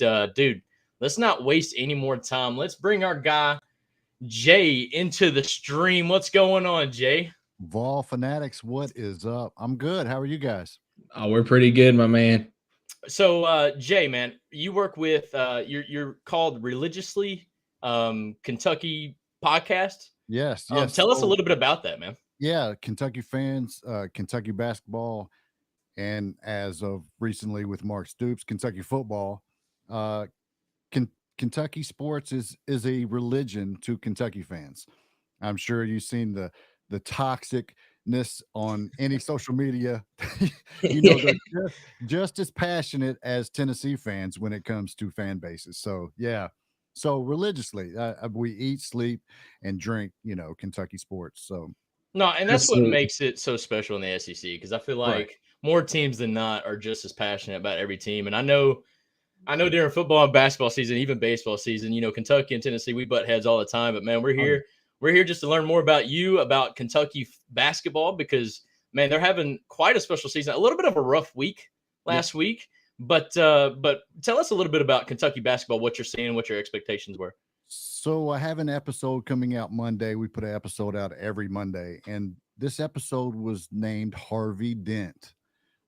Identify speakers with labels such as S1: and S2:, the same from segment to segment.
S1: dude, let's not waste any more time. Let's bring our guy Jay into the stream. What's going on, Jay?
S2: Vol Fanatics, what is up? I'm good. How are you guys?
S3: Oh, we're pretty good, my man.
S1: So, Jay, man, you work with you're called Religiously Kentucky podcast.
S2: Yes, yes.
S1: Tell us a little bit about that, man.
S2: Yeah, Kentucky fans, Kentucky basketball, and as of recently with Mark Stoops, Kentucky football. Uh, Kentucky sports is a religion to Kentucky fans. I'm sure you've seen the toxicness on any social media. They're just as passionate as Tennessee fans when it comes to fan bases. So yeah, so religiously, we eat, sleep, and drink. Kentucky sports. So
S1: No, and that's what
S3: Absolutely.
S1: makes it so special in the SEC because I feel
S2: right,
S1: like more teams than not are just as passionate about every team. And I know during football and basketball season, even baseball season, Kentucky and Tennessee, we butt heads all the time. But man, we're
S2: oh, yeah.
S1: here. We're here just to learn more about you, about Kentucky basketball, because man, they're having quite a special season. A little bit of a rough week
S2: Yeah.
S1: last week, but tell us a little bit about Kentucky basketball, what you're seeing, what your expectations were.
S2: So I have an episode coming out Monday. We put an episode out every Monday, and this episode was named Harvey Dent,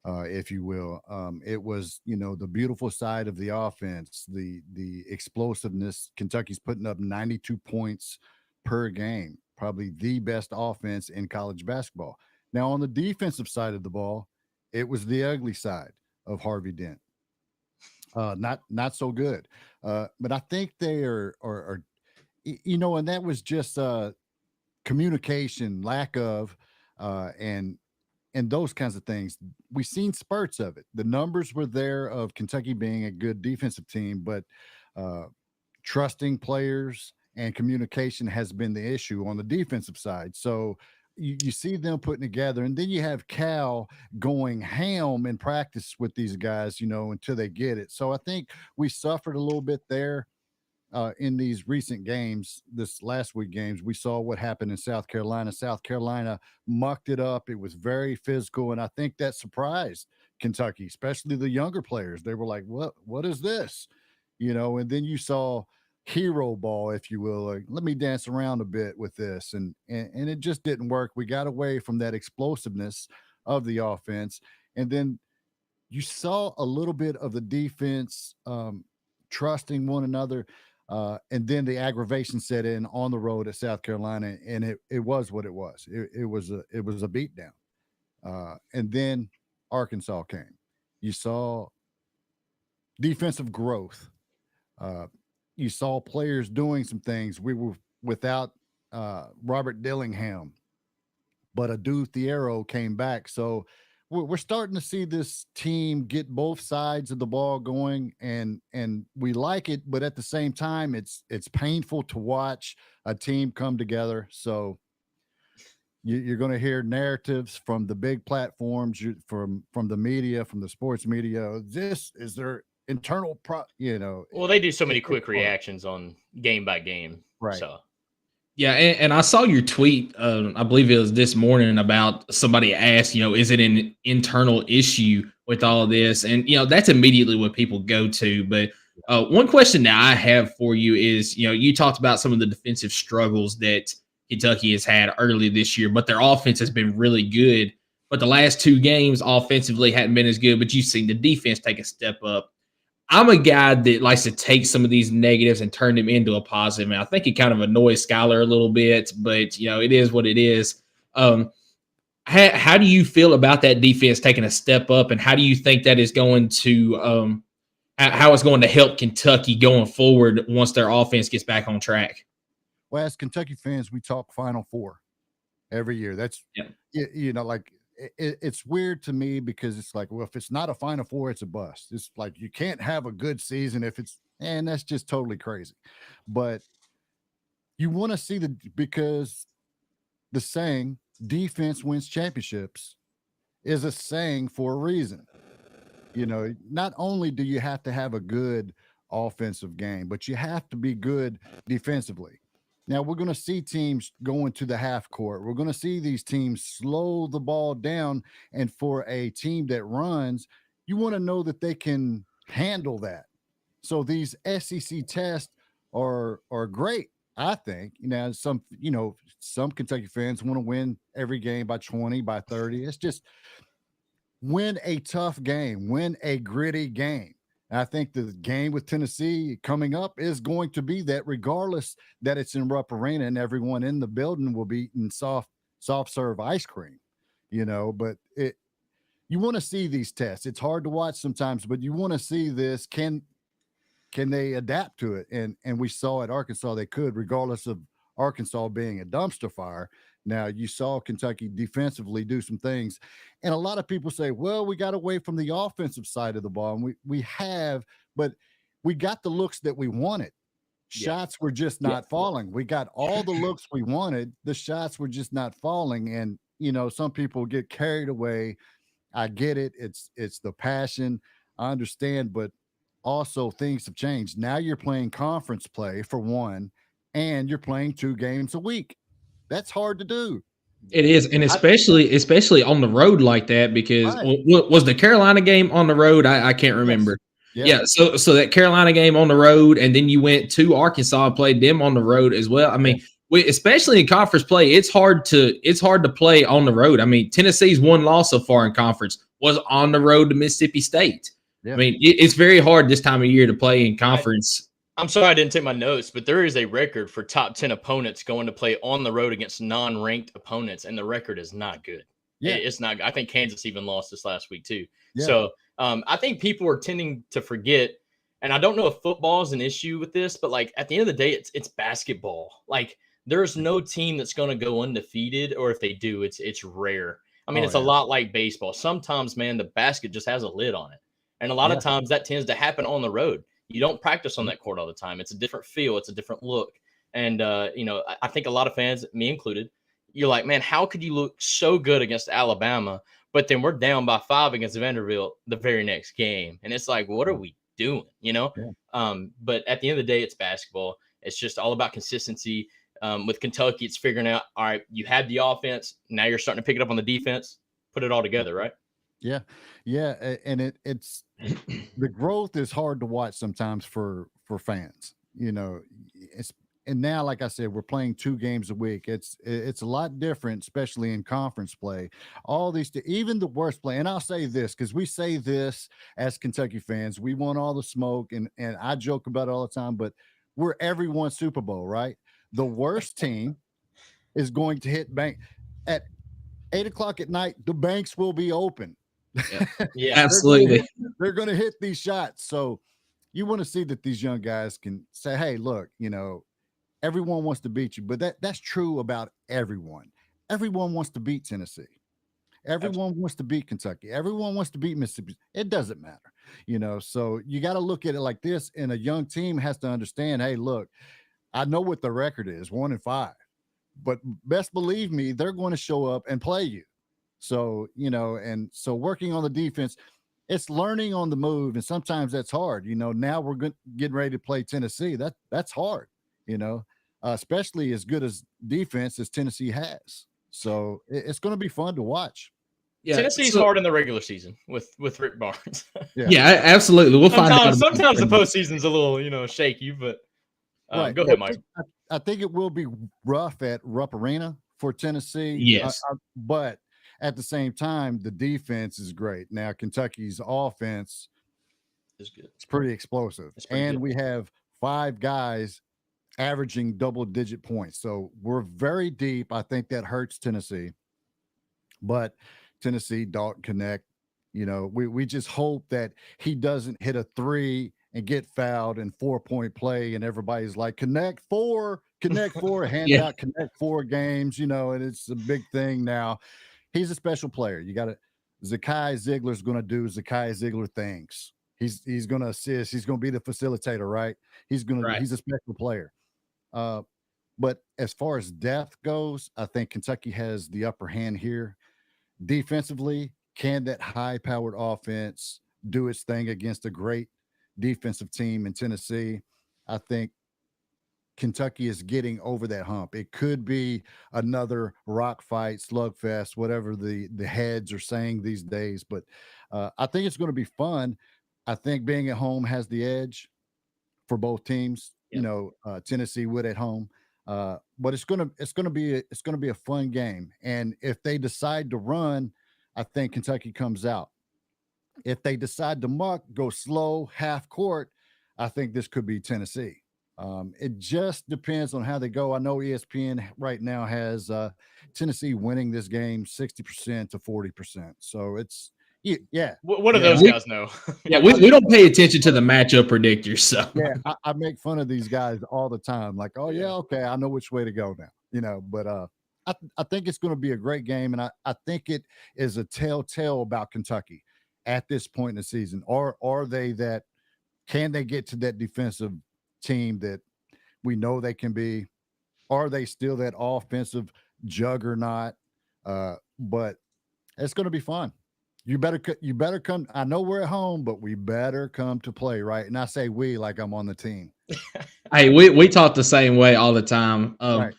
S2: if you will. It was, the beautiful side of the offense, the explosiveness. Kentucky's putting up 92 points per game, probably the best offense in college basketball. Now, on the defensive side of the ball, it was the ugly side of Harvey Dent. Not so good. But I think they are and that was just communication, lack of, and those kinds of things. We've seen spurts of it. The numbers were there of Kentucky being a good defensive team, but uh, trusting players and communication has been the issue on the defensive side. So you see them putting together, and then you have Cal going ham in practice with these guys, until they get it. So I think we suffered a little bit there in these recent games, this last week games. We saw what happened in South Carolina. South Carolina mucked it up. It was very physical, and I think that surprised Kentucky, especially the younger players. They were like, "What is this?" And then you saw hero ball, if you will. Like, let me dance around a bit with this, and it just didn't work. We got away from that explosiveness of the offense, and then you saw a little bit of the defense trusting one another. And then the aggravation set in on the road at South Carolina, and it was what it was. It was a beatdown. And then Arkansas came. You saw defensive growth. Uh, you saw players doing some things. We were without Robert Dillingham, but Adu Thiero came back. So we're starting to see this team get both sides of the ball going, and we like it, but at the same time, it's painful to watch a team come together. So you're going to hear narratives from the big platforms, from the media, from the sports media. This is their internal
S1: Well, they do so many
S2: it's
S1: quick
S2: hard.
S1: reactions on game by game.
S2: Right.
S1: So
S3: Yeah, and I saw your tweet. I believe it was this morning about somebody asked, is it an internal issue with all of this? And that's immediately what people go to. But one question that I have for you is, you talked about some of the defensive struggles that Kentucky has had early this year, but their offense has been really good. But the last two games offensively hadn't been as good. But you've seen the defense take a step up. I'm a guy that likes to take some of these negatives and turn them into a positive. And I think it kind of annoys Skylar a little bit, but it is what it is. How do you feel about that defense taking a step up, and how do you think that is going to how it's going to help Kentucky going forward once their offense gets back on track?
S2: Well, as Kentucky fans, we talk Final Four every year. That's
S3: Yeah.
S2: like it's weird to me because it's like, well, if it's not a Final Four, it's a bust. It's like you can't have a good season if it's, and that's just totally crazy. But you want to see because the saying defense wins championships is a saying for a reason. Not only do you have to have a good offensive game, but you have to be good defensively. Now we're going to see teams go into the half court. We're going to see these teams slow the ball down. And for a team that runs, you want to know that they can handle that. So these SEC tests are great. I think, some Kentucky fans want to win every game by 20, by 30. It's just win a tough game, win a gritty game. And I think the game with Tennessee coming up is going to be that, regardless that it's in Rupp Arena and everyone in the building will be eating soft serve ice cream, but you want to see these tests. It's hard to watch sometimes, but you want to see this. Can they adapt to it? And we saw at Arkansas they could, regardless of Arkansas being a dumpster fire. Now, you saw Kentucky defensively do some things. And a lot of people say, well, we got away from the offensive side of the ball. And we have, but we got the looks that we wanted. Shots were just not falling. We got all the looks we wanted. The shots were just not falling. And, some people get carried away. I get it. It's the passion. I understand, but also things have changed. Now you're playing conference play for one, and you're playing 2 games a week. That's hard to do.
S3: It is, and especially on the road like that, because was the Carolina game on the road? I can't remember. Yes. Yeah, so that Carolina game on the road, and then you went to Arkansas and played them on the road as well. I mean, especially in conference play, it's hard to play on the road. I mean, Tennessee's one loss so far in conference was on the road to Mississippi State. Yeah. I mean, it's very hard this time of year to play in conference.
S1: I'm sorry I didn't take my notes, but there is a record for top 10 opponents going to play on the road against non-ranked opponents, and the record is not good. Yeah, it's not good. I think Kansas even lost this last week too. Yeah. So I think people are tending to forget, and I don't know if football is an issue with this, but like at the end of the day, it's basketball. Like there's no team that's going to go undefeated, or if they do, it's rare. I mean, it's a lot like baseball. Sometimes, man, the basket just has a lid on it, and a lot of times that tends to happen on the road. You don't practice on that court all the time. It's a different feel. It's a different look. And, I think a lot of fans, me included, you're like, man, how could you look so good against Alabama, but then we're down by 5 against Vanderbilt the very next game? And it's like, what are we doing, Yeah. But at the end of the day, it's basketball. It's just all about consistency. With Kentucky, it's figuring out, all right, you had the offense. Now you're starting to pick it up on the defense. Put it all together, right?
S2: Yeah. And it's the growth is hard to watch sometimes for fans, and now, like I said, we're playing 2 games a week. It's a lot different, especially in conference play. All these, even the worst play. And I'll say this, because we say this as Kentucky fans, we want all the smoke, and I joke about it all the time, but we're everyone's Super Bowl, right? The worst team is going to hit bank at 8:00 at night. The banks will be open.
S3: Yeah, absolutely.
S2: They're going to hit these shots. So you want to see that these young guys can say, hey, look, everyone wants to beat you, but that's true about everyone. Everyone wants to beat Tennessee. Everyone wants to beat Kentucky. Everyone wants to beat Mississippi. It doesn't matter, so you got to look at it like this. And a young team has to understand, hey, look, I know what the record is, 1-5, but best believe me, they're going to show up and play you. So, and so working on the defense, it's learning on the move. And sometimes that's hard. Now we're getting ready to play Tennessee. That's hard, especially as good as defense as Tennessee has. So it's going to be fun to watch.
S1: Yeah, Tennessee's hard in the regular season with Rick Barnes.
S3: Yeah, absolutely. We'll find out.
S1: Sometimes the postseason's a little, shaky, but
S2: right.
S1: Go ahead, Mike.
S2: I think it will be rough at Rupp Arena for Tennessee.
S3: Yes.
S2: But at the same time, the defense is great. Now, Kentucky's offense
S1: is good.
S2: It's pretty explosive. We have 5 guys averaging double-digit points. So we're very deep. I think that hurts Tennessee. But Tennessee, Dalton Connect, we just hope that he doesn't hit a 3 and get fouled in 4-point play, and everybody's like, connect 4, hand out connect 4 games, and it's a big thing now. He's a special player. You got to Zakai Ziegler's going to do Zakai Ziegler things. He's going to assist. He's going to be the facilitator, right? He's a special player. But as far as depth goes, I think Kentucky has the upper hand here. Defensively, can that high-powered offense do its thing against a great defensive team in Tennessee? I think Kentucky is getting over that hump. It could be another rock fight, slugfest, whatever the heads are saying these days. But I think it's going to be fun. I think being at home has the edge. for both teams. Tennessee would at home. But it's gonna be a fun game. And if they decide to run, I think Kentucky comes out. If they decide to muck, go slow, half court, I think this could be Tennessee. It just depends on how they go. I know ESPN right now has Tennessee winning this game 60% to 40%. So it's yeah.
S1: What do those guys know?
S3: We don't pay attention to the matchup predictors. So
S2: I make fun of these guys all the time. Like, oh yeah, okay, I know which way to go now. But I think it's going to be a great game, and I think it is a telltale about Kentucky at this point in the season. Or are they that? Can they get to that defensive team that we know they can be? Are they still that offensive juggernaut? But it's going to be fun. You better come. I know we're at home, but we better come to play, right? And I say we like I'm on the team.
S3: Hey, we talk the same way all the time.
S2: Right.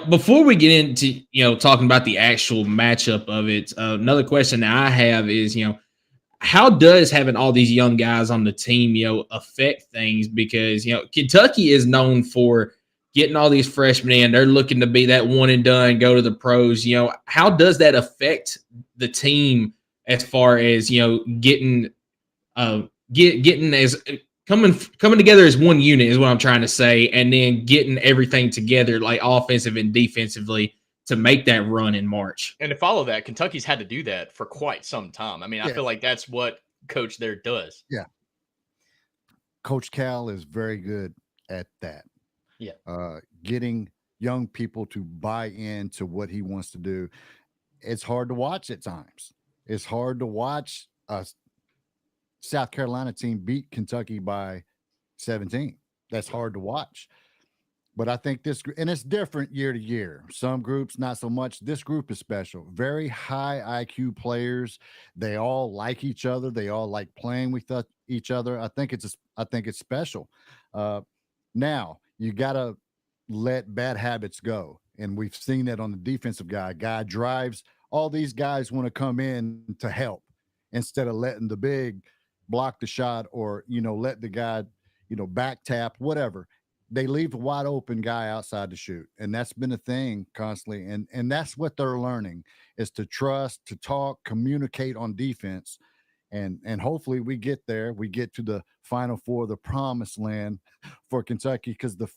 S3: Before we get into talking about the actual matchup of it, another question that I have is how does having all these young guys on the team affect things? Because Kentucky is known for getting all these freshmen in. They're looking to be that one and done, go to the pros. How does that affect the team as far as getting as coming together as one unit is what I'm trying to say, and then getting everything together like offensive and defensively to make that run in March.
S1: And to follow that, Kentucky's had to do that for quite some time. I mean, I feel like that's what coach there does.
S2: Yeah. Coach Cal is very good at that.
S1: Yeah.
S2: Getting young people to buy into what he wants to do. It's hard to watch at times. It's hard to watch a South Carolina team beat Kentucky by 17. That's hard to watch. But I think and it's different year to year. Some groups, not so much. This group is special. Very high IQ players. They all like each other. They all like playing with each other. I think it's special. Now you got to let bad habits go. And we've seen that on the defensive guy. Guy drives. All these guys want to come in to help instead of letting the big block the shot or, let the guy, back tap, whatever. They leave a wide open guy outside to shoot. And that's been a thing constantly. And that's what they're learning is to trust, to talk, communicate on defense. And hopefully we get there. We get to the Final Four, the promised land for Kentucky, because the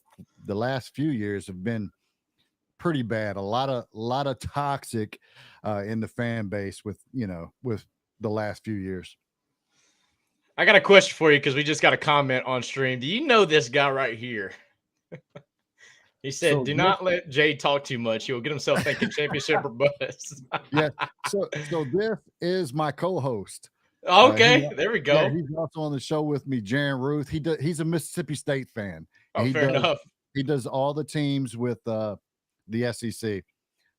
S2: last few years have been pretty bad. A lot of toxic in the fan base with the last few years.
S1: I got a question for you because we just got a comment on stream. Do you know this guy right here? He said, "Do not let Jay talk too much. He will get himself thinking championship or bust."
S2: Yeah. So this is my co-host.
S1: Okay, there we go.
S2: Yeah, he's also on the show with me, Jaron Ruth. He's a Mississippi State fan.
S1: Oh, fair enough.
S2: He does all the teams with the SEC.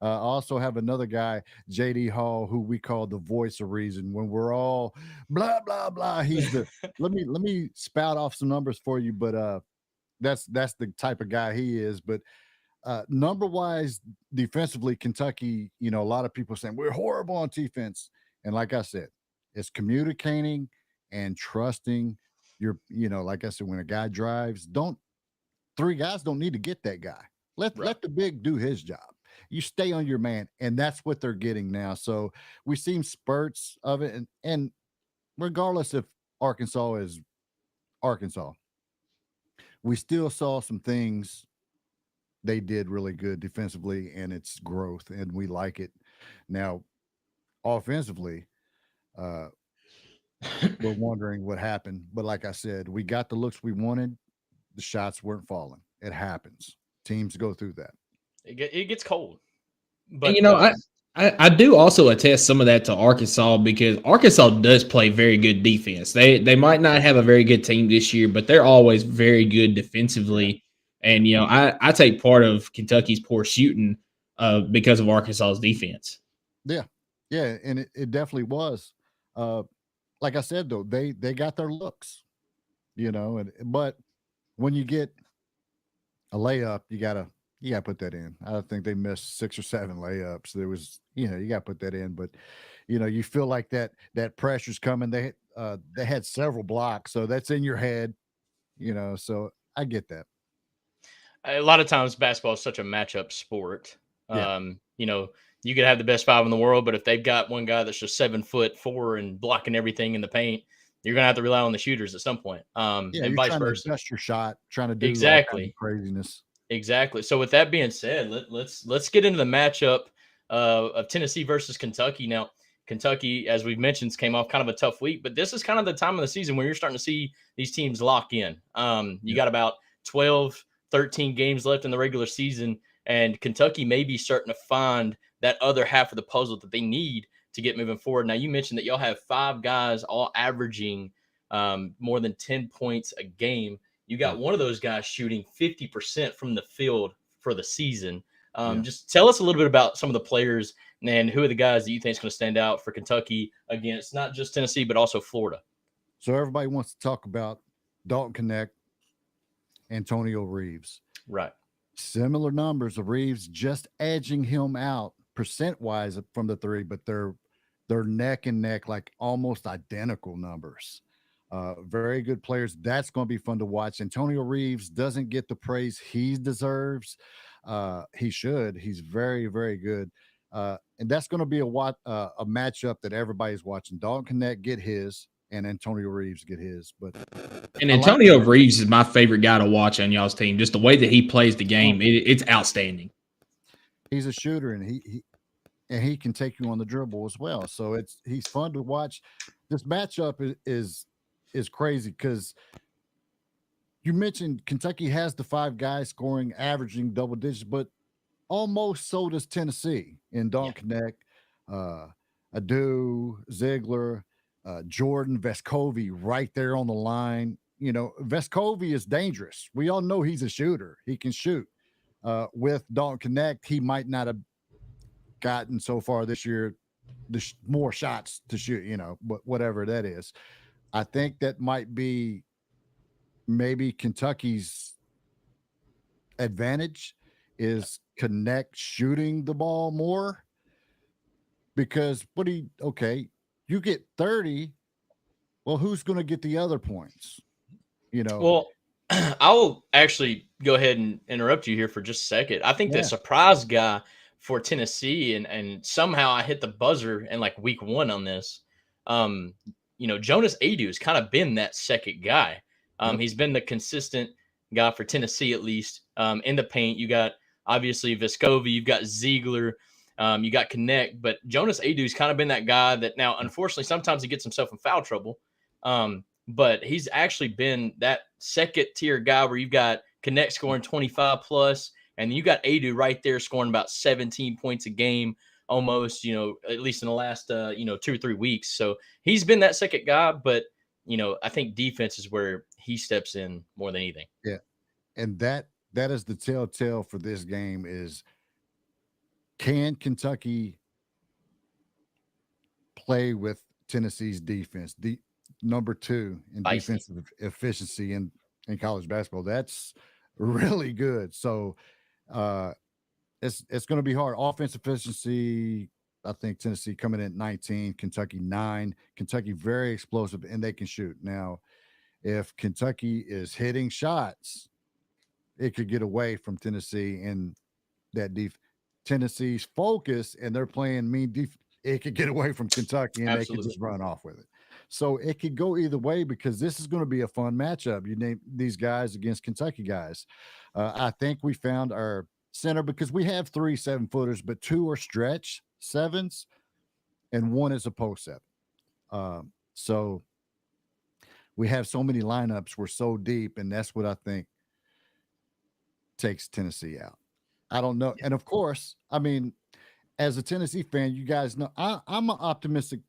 S2: I also have another guy, JD Hall, who we call the voice of reason. When we're all blah blah blah, he's the. let me spout off some numbers for you, but that's the type of guy he is. But number wise, defensively, Kentucky, a lot of people saying we're horrible on defense, and like I said, it's communicating and trusting your. Like I said, when a guy drives, three guys don't need to get that guy. Let the big do his job. You stay on your man, and that's what they're getting now. So we've seen spurts of it, and regardless if Arkansas is Arkansas, we still saw some things they did really good defensively, and it's growth, and we like it. Now, offensively, we're wondering what happened, but like I said, we got the looks we wanted. The shots weren't falling. It happens. Teams go through that.
S1: It gets cold. But
S3: and, I do also attest some of that to Arkansas, because Arkansas does play very good defense. They might not have a very good team this year, but they're always very good defensively. And I take part of Kentucky's poor shooting because of Arkansas's defense.
S2: Yeah, and it definitely was. Like I said, though, they got their looks, but when you get a layup, you gotta put that in. I think they missed 6 or 7 layups. There was, you got to put that in, but you feel like that pressure's coming. They had several blocks, so that's in your head. So I get that.
S1: A lot of times basketball is such a matchup sport.
S2: Yeah.
S1: You could have the best five in the world, but if they've got one guy that's just 7'4" and blocking everything in the paint, you're gonna have to rely on the shooters at some point.
S2: Yeah,
S1: And
S2: you're
S1: vice
S2: trying to
S1: versa.
S2: adjust your shot, trying to do all kinds of
S1: Exactly.
S2: craziness.
S1: Exactly. So with that being said, let's get into the matchup of Tennessee versus Kentucky. Now, Kentucky, as we've mentioned, came off kind of a tough week, but this is kind of the time of the season where you're starting to see these teams lock in. You got about 12, 13 games left in the regular season, and Kentucky may be starting to find that other half of the puzzle that they need to get moving forward. Now, you mentioned that y'all have 5 guys all averaging more than 10 points a game. You got one of those guys shooting 50% from the field for the season. Just tell us a little bit about some of the players and who are the guys that you think is going to stand out for Kentucky against not just Tennessee, but also Florida.
S2: So everybody wants to talk about Dalton Connect, Antonio Reeves.
S1: Right.
S2: Similar numbers of Reeves, just edging him out percent-wise from the 3, but they're neck and neck, like almost identical numbers. Very good players. That's going to be fun to watch. Antonio Reeves doesn't get the praise he deserves. He should. He's very, very good. And that's going to be a matchup that everybody's watching. Dalton Connect get his, and Antonio Reeves get his. But
S3: Antonio Reeves is my favorite guy to watch on y'all's team. Just the way that he plays the game, it's outstanding.
S2: He's a shooter, and he can take you on the dribble as well. So he's fun to watch. This matchup is crazy because you mentioned Kentucky has the 5 guys scoring, averaging double digits, but almost so does Tennessee in Dalton Connect, Adu, Ziegler, Jordan, Vescovi right there on the line. Vescovi is dangerous. We all know he's a shooter. He can shoot. With Dalton Connect, he might not have gotten so far this year more shots to shoot, but whatever that is. I think that might be maybe Kentucky's advantage is Connect shooting the ball more, because you get 30. Well, who's going to get the other points?
S1: Well, I'll actually go ahead and interrupt you here for just a second. I think the surprise guy for Tennessee, and somehow I hit the buzzer in like week 1 on this. Jonas Adu has kind of been that second guy. He's been the consistent guy for Tennessee, at least in the paint. You got obviously Vescovi, you've got Ziegler, you got Connect, but Jonas Adu's kind of been that guy that now, unfortunately, sometimes he gets himself in foul trouble. But he's actually been that second tier guy where you've got Connect scoring 25 plus, and you got Adu right there scoring about 17 points a game almost, at least in the last, 2 or 3 weeks. So he's been that second guy, but, I think defense is where he steps in more than anything.
S2: Yeah. And that is the telltale for this game is, can Kentucky play with Tennessee's defense? The number 2 in defensive efficiency in college basketball. That's really good. So it's going to be hard. Offensive efficiency, I think Tennessee coming in at 19, Kentucky 9. Kentucky very explosive, and they can shoot. Now, if Kentucky is hitting shots, it could get away from Tennessee, and that Tennessee's focus, and they're playing mean defense. It could get away from Kentucky, and they could just run off with it. So it could go either way, because this is going to be a fun matchup. You name these guys against Kentucky guys. I think we found our center, because we have 3 7-footers, but 2 are stretch 7s, and 1 is a post 7. So we have so many lineups. We're so deep, and that's what I think takes Tennessee out. I don't know. And of course, I mean, as a Tennessee fan, you guys know I'm an optimistic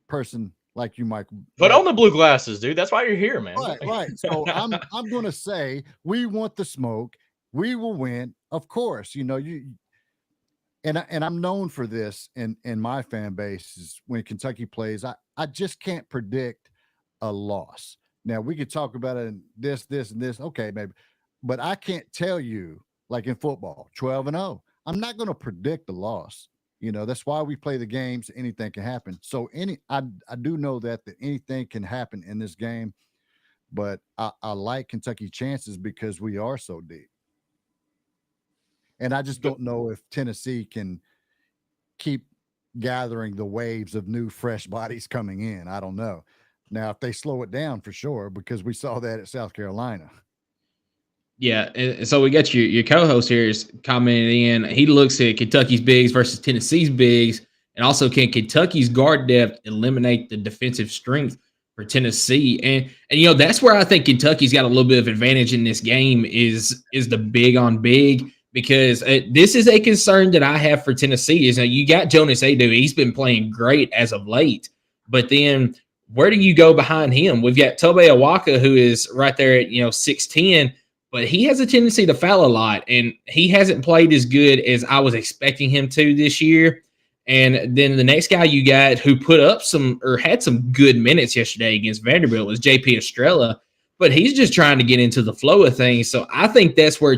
S2: person like you, Michael.
S1: Put on the blue glasses, dude. That's why you're here, man.
S2: Right. So I'm going to say we want the smoke. We will win, of course. And I'm known for this in my fan base is when Kentucky plays. I just can't predict a loss. Now we could talk about it in this, and this. Okay, maybe, but I can't tell you like in football, 12-0. I'm not going to predict the loss. That's why we play the games. Anything can happen. So I do know that anything can happen in this game. but I like Kentucky's chances because we are so deep. And I just don't know if Tennessee can keep gathering the waves of new, fresh bodies coming in. I don't know. Now, if they slow it down, for sure, because we saw that at South Carolina.
S3: Yeah, and so we got your co-host here is commenting in. He looks at Kentucky's bigs versus Tennessee's bigs, and also can Kentucky's guard depth eliminate the defensive strength for Tennessee? And that's where I think Kentucky's got a little bit of advantage in this game is the big on big, because this is a concern that I have for Tennessee. Is that you got Jonas Adu, he's been playing great as of late, but then where do you go behind him? We've got Tobe Awaka, who is right there at 6'10", but he has a tendency to foul a lot, and he hasn't played as good as I was expecting him to this year. And then the next guy you got who put up had some good minutes yesterday against Vanderbilt was JP Estrella, but he's just trying to get into the flow of things. So I think that's where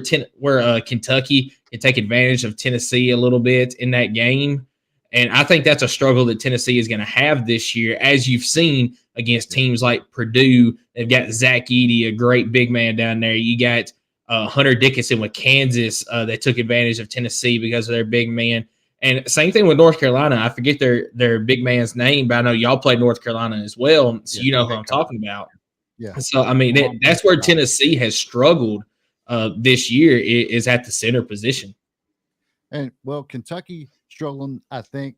S3: Kentucky can take advantage of Tennessee a little bit in that game. And I think that's a struggle that Tennessee is going to have this year, as you've seen against teams like Purdue. They've got Zach Edey, a great big man down there. You got Hunter Dickinson with Kansas that took advantage of Tennessee because of their big man. And same thing with North Carolina. I forget their big man's name, but I know y'all played North Carolina as well, so you know who I'm talking about.
S2: Yeah.
S3: So, I mean, that's where Tennessee has struggled this year is at the center position.
S2: And, well, Kentucky struggling, I think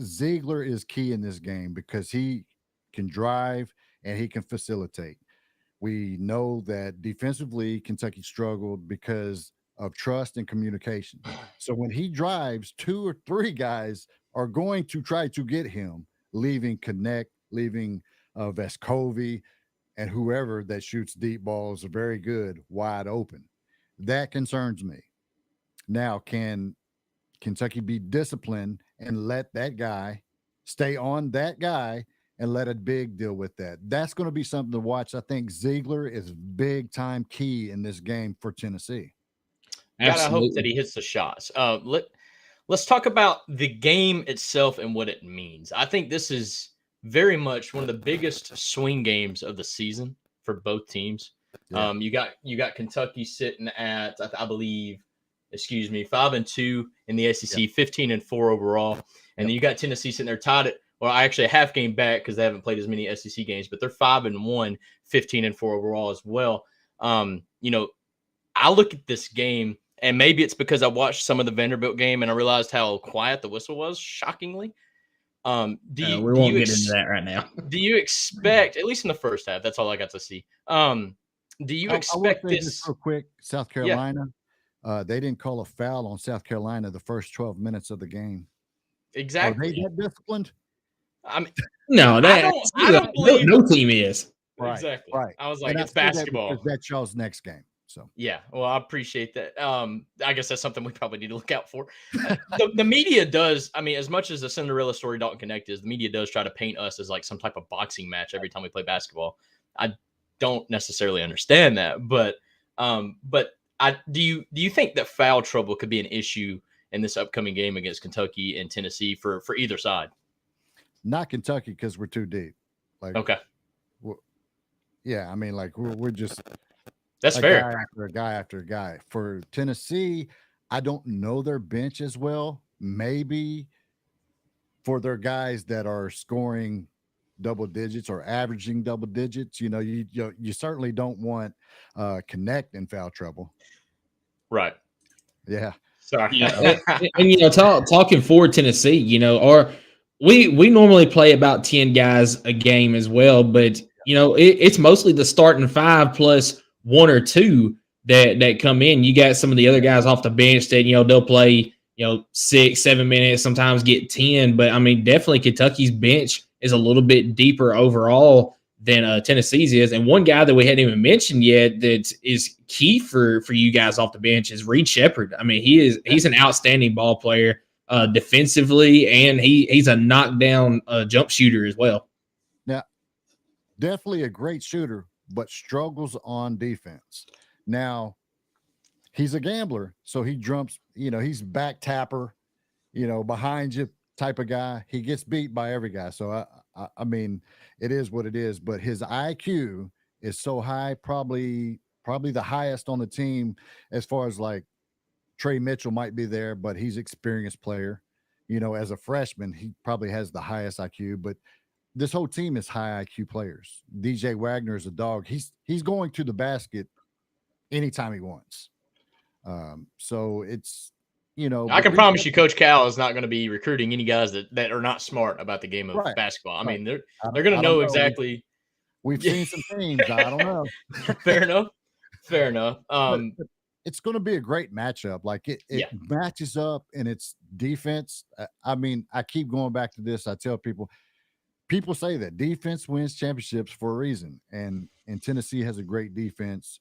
S2: Ziegler is key in this game because he can drive and he can facilitate. We know that defensively, Kentucky struggled because of trust and communication. So when he drives, 2 or 3 guys are going to try to get him, leaving Connect, leaving Vescovi, and whoever that shoots deep balls are very good, wide open. That concerns me. Now, can Kentucky be disciplined and let that guy stay on that guy and let a big deal with that? That's going to be something to watch. I think Ziegler is big time key in this game for Tennessee.
S1: Gotta hope that he hits the shots. Let's talk about the game itself and what it means. I think this is very much one of the biggest swing games of the season for both teams. Yeah. You got Kentucky sitting at, I believe, 5-2 in the SEC, yeah. 15-4 overall, and then you got Tennessee sitting there tied at, well, actually a half game back because they haven't played as many SEC games, but they're 5-1, 15-4 overall as well. I look at this game, and maybe it's because I watched some of the Vanderbilt game and I realized how quiet the whistle was, shockingly.
S3: We won't get into that right now.
S1: Do you expect, at least in the first half, that's all I got to see. Do you expect this?
S2: Just real quick, South Carolina, they didn't call a foul on South Carolina the first 12 minutes of the game.
S1: Exactly.
S2: Are they that disciplined?
S1: I mean,
S3: no, I don't believe no team is.
S1: Right, exactly. Right. I was like, it's basketball.
S2: That's y'all's next game. So
S1: yeah, well, I appreciate that. I guess that's something we probably need to look out for. The media does. I mean, as much as the Cinderella story Dalton Connect is, the media does try to paint us as like some type of boxing match every time we play basketball. I don't necessarily understand that, but do you think that foul trouble could be an issue in this upcoming game against Kentucky and Tennessee for either side?
S2: Not Kentucky because we're too deep. Like,
S1: okay,
S2: yeah, I mean, like we're just.
S1: That's fair.
S2: Guy after a guy. For Tennessee, I don't know their bench as well. Maybe for their guys that are scoring double digits or averaging double digits, you certainly don't want Connect in foul trouble.
S1: Right.
S2: Yeah.
S1: Sorry.
S3: And talking for Tennessee, or we normally play about 10 guys a game as well, but it's mostly the starting 5 plus 1 or 2 that come in. You got some of the other guys off the bench that they'll play 6-7 minutes, sometimes get 10. But I mean, definitely Kentucky's bench is a little bit deeper overall than Tennessee's is. And one guy that we hadn't even mentioned yet that is key for you guys off the bench is Reed Sheppard. I mean, he's an outstanding ball player defensively, and he's a knockdown jump shooter as well.
S2: Now, definitely a great shooter, but struggles on defense. Now, he's a gambler, so he jumps, he's back tapper, behind you type of guy. He gets beat by every guy. So, I mean, it is what it is, but his IQ is so high, probably the highest on the team as far as like Trey Mitchell might be there, but he's experienced player. As a freshman, he probably has the highest IQ, but this whole team is high IQ players. DJ Wagner is a dog. He's going to the basket anytime he wants. So it's,
S1: I can promise you, Coach Cal is not going to be recruiting any guys that are not smart about the game of basketball. I mean, they're going to know exactly.
S2: We've seen some things. I don't know.
S1: Fair enough.
S2: But it's going to be a great matchup. Like it matches up in its defense. I mean, I keep going back to this. I tell people say that defense wins championships for a reason, and Tennessee has a great defense.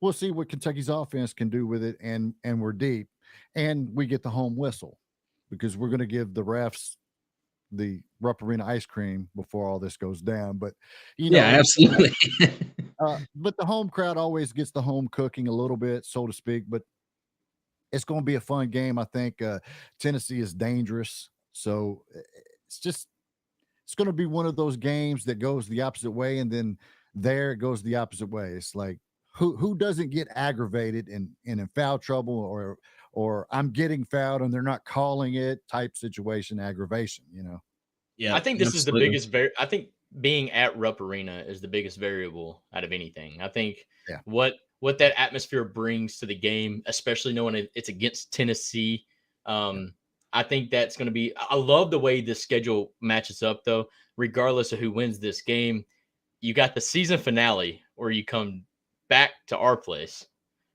S2: We'll see what Kentucky's offense can do with it, and we're deep, and we get the home whistle because we're going to give the refs the Rupp Arena ice cream before all this goes down. But
S3: absolutely.
S2: But the home crowd always gets the home cooking a little bit, so to speak. But it's going to be a fun game. I think Tennessee is dangerous, so it's going to be one of those games that goes the opposite way, and then there it goes the opposite way. It's like who doesn't get aggravated and in foul trouble, or I'm getting fouled and they're not calling it type situation, aggravation.
S1: Yeah, I think this is the biggest. I think being at Rupp Arena is the biggest variable out of anything. I think what that atmosphere brings to the game, especially knowing it's against Tennessee. I think that's going to be. I love the way this schedule matches up, though. Regardless of who wins this game, you got the season finale where you come back to our place,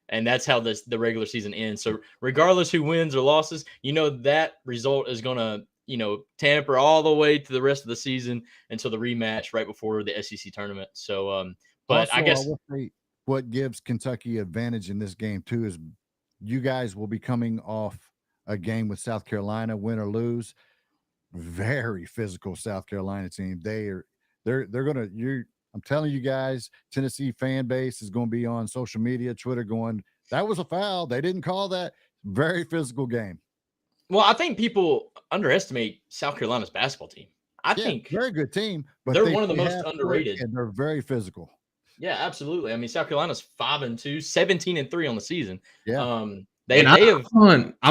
S1: and that's how the regular season ends. So regardless who wins or losses, that result is going to tamper all the way to the rest of the season until the rematch right before the SEC tournament. So, but also, I guess
S2: what gives Kentucky advantage in this game too is you guys will be coming off a game with South Carolina, win or lose. Very physical South Carolina team. They're gonna. I'm telling you guys, Tennessee fan base is going to be on social media, Twitter, going, "That was a foul. They didn't call that." Very physical game.
S1: Well, I think people underestimate South Carolina's basketball team. I think
S2: very good team, but
S1: they're one of the most underrated,
S2: and they're very physical.
S1: Yeah, absolutely. I mean, South Carolina's 5-2, 17-3 on the season.
S2: Yeah.
S3: I'm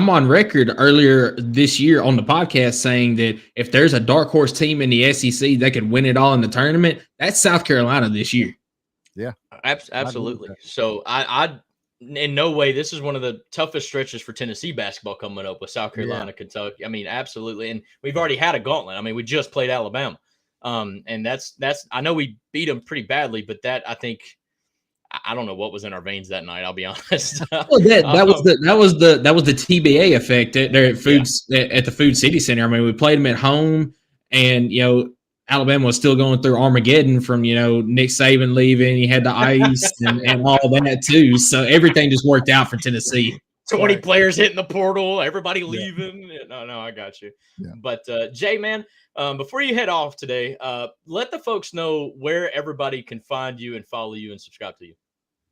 S3: on record earlier this year on the podcast saying that if there's a dark horse team in the SEC that could win it all in the tournament, that's South Carolina this year.
S2: Yeah,
S1: absolutely. So I in no way, this is one of the toughest stretches for Tennessee basketball coming up with South Carolina, Kentucky. I mean, absolutely. And we've already had a gauntlet. I mean, we just played Alabama. And that's, I know we beat them pretty badly, but that, I think, I don't know what was in our veins that night. I'll be honest.
S3: Well, that was the TBA effect there at the Food City Center. I mean, we played them at home, and Alabama was still going through Armageddon from Nick Saban leaving. He had the ice and all that too. So everything just worked out for Tennessee.
S1: 20 players hitting the portal, everybody leaving. Yeah. No, I got you.
S2: Yeah.
S1: But Jay, man, before you head off today, let the folks know where everybody can find you and follow you and subscribe to you.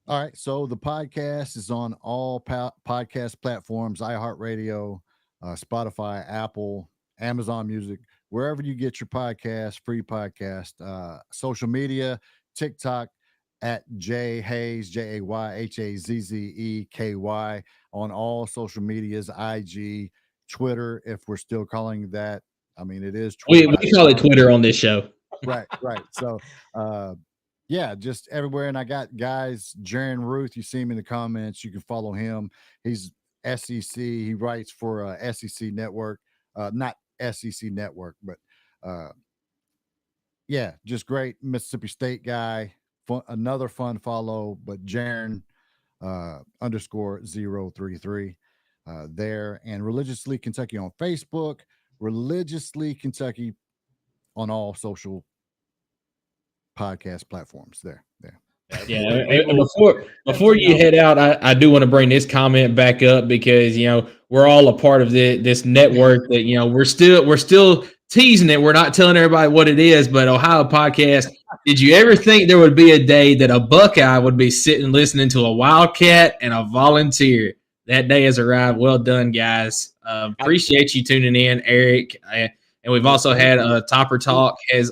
S2: All right. So the podcast is on all podcast platforms, iHeartRadio, Spotify, Apple, Amazon Music, wherever you get your podcast, free podcast, social media, TikTok at Jay Hayes, JayHazzezky on all social medias, IG, Twitter, if we're still calling that. I mean, it is
S3: Twitter. We call it Twitter on this show.
S2: Right. So, just everywhere. And I got guys, Jaron Ruth, you see him in the comments. You can follow him. He's SEC. He writes for SEC Network, not SEC Network, but just great Mississippi State guy. Another fun follow, but Jaron _033 there, and Religiously Kentucky on Facebook, Religiously Kentucky on all social podcast platforms there.
S3: Yeah. And before you head out, I do want to bring this comment back up because we're all a part of this network that we're still teasing it. We're not telling everybody what it is, but Ohio Podcast. Did you ever think there would be a day that a Buckeye would be sitting listening to a Wildcat and a Volunteer? That day has arrived. Well done, guys. Appreciate you tuning in, Eric. And and we've also had Topper Talk has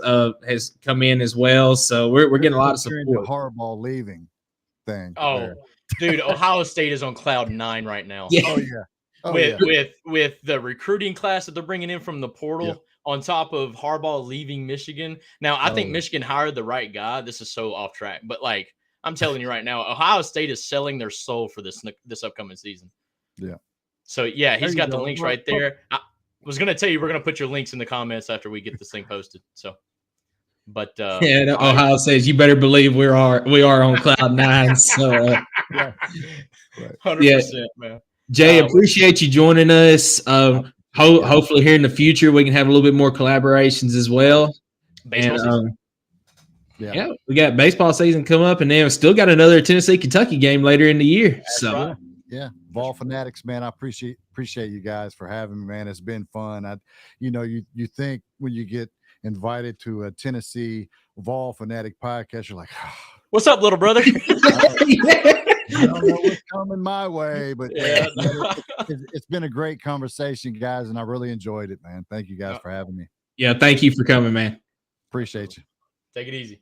S3: come in as well. So we're getting a lot of support.
S2: The Harbaugh leaving thing.
S1: Oh,
S2: there.
S1: Dude, Ohio State is on cloud 9 right now.
S3: Yeah.
S2: Oh yeah. Oh,
S1: with the recruiting class that they're bringing in from the portal, on top of Harbaugh leaving Michigan. Now, I think Michigan hired the right guy. This is so off track, but like I'm telling you right now, Ohio State is selling their soul for this upcoming season.
S2: Yeah.
S1: So yeah, he's got the links right there. I was gonna tell you we're gonna put your links in the comments after we get this thing posted. So, but
S3: Ohio says you better believe we are on cloud 9. So
S2: yeah,
S1: 100%, man.
S3: Jay, appreciate you joining us. Hopefully here in the future we can have a little bit more collaborations as well.
S1: Baseball season.
S3: Yeah, we got baseball season come up, and then we still got another Tennessee-Kentucky game later in the year.
S1: That's
S3: so
S1: right.
S2: Yeah, Vol Fanatics, man. I appreciate you guys for having me, man. It's been fun. You think when you get invited to a Tennessee Vol Fanatic podcast, you're like,
S1: what's up, little brother?
S2: I don't know what's coming my way, but it's been a great conversation, guys, and I really enjoyed it, man. Thank you guys for having me.
S3: Yeah, thank you for coming, man.
S2: Appreciate you.
S1: Take it easy.